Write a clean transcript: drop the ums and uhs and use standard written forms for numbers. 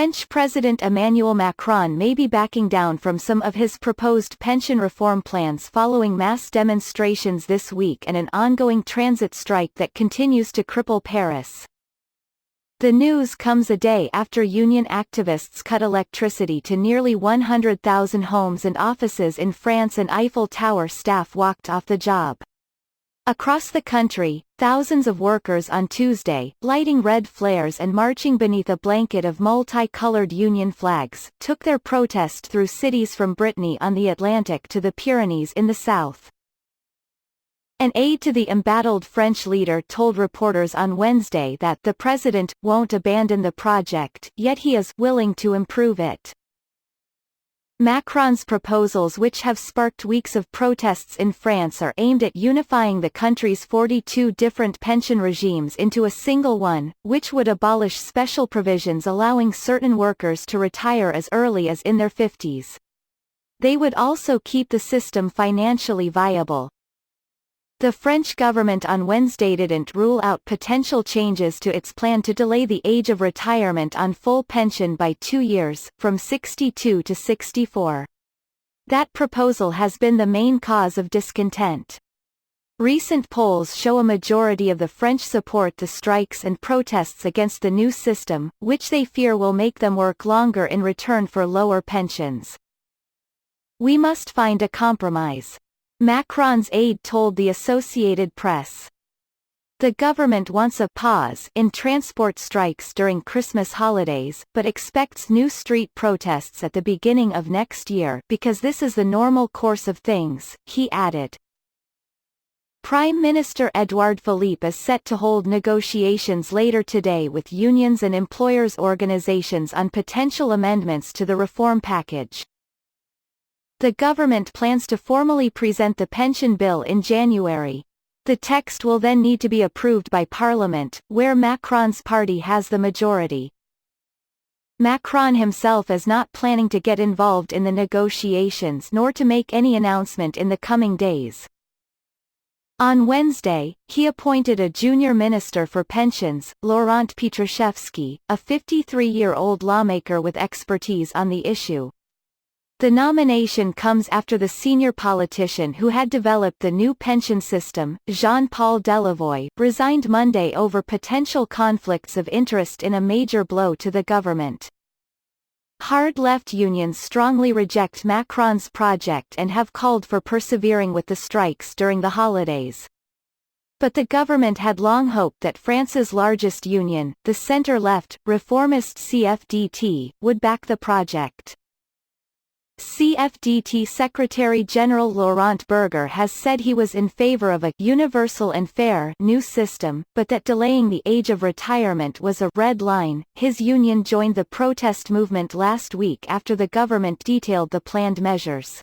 French President Emmanuel Macron may be backing down from some of his proposed pension reform plans following mass demonstrations this week and an ongoing transit strike that continues to cripple Paris. The news comes a day after union activists cut electricity to nearly 100,000 homes and offices in France and Eiffel Tower staff walked off the job. Across the country, thousands of workers on Tuesday, lighting red flares and marching beneath a blanket of multi-colored union flags, took their protest through cities from Brittany on the Atlantic to the Pyrenees in the south. An aide to the embattled French leader told reporters on Wednesday that the president won't abandon the project, yet he is willing to improve it. Macron's proposals, which have sparked weeks of protests in France, are aimed at unifying the country's 42 different pension regimes into a single one, which would abolish special provisions allowing certain workers to retire as early as in their 50s. They would also keep the system financially viable. The French government on Wednesday didn't rule out potential changes to its plan to delay the age of retirement on full pension by 2 years, from 62 to 64. That proposal has been the main cause of discontent. Recent polls show a majority of the French support the strikes and protests against the new system, which they fear will make them work longer in return for lower pensions. "We must find a compromise," Macron's aide told the Associated Press. The government wants a pause in transport strikes during Christmas holidays, but expects new street protests at the beginning of next year because this is the normal course of things, he added. Prime Minister Edouard Philippe is set to hold negotiations later today with unions and employers' organizations on potential amendments to the reform package. The government plans to formally present the pension bill in January. The text will then need to be approved by Parliament, where Macron's party has the majority. Macron himself is not planning to get involved in the negotiations nor to make any announcement in the coming days. On Wednesday, he appointed a junior minister for pensions, Laurent Pietraszewski, a 53-year-old lawmaker with expertise on the issue. The nomination comes after the senior politician who had developed the new pension system, Jean-Paul Delevoye, resigned Monday over potential conflicts of interest in a major blow to the government. Hard left unions strongly reject Macron's project and have called for persevering with the strikes during the holidays. But the government had long hoped that France's largest union, the centre-left, reformist CFDT, would back the project. CFDT Secretary-General Laurent Berger has said he was in favor of a universal and fair new system, but that delaying the age of retirement was a red line. His union joined the protest movement last week after the government detailed the planned measures.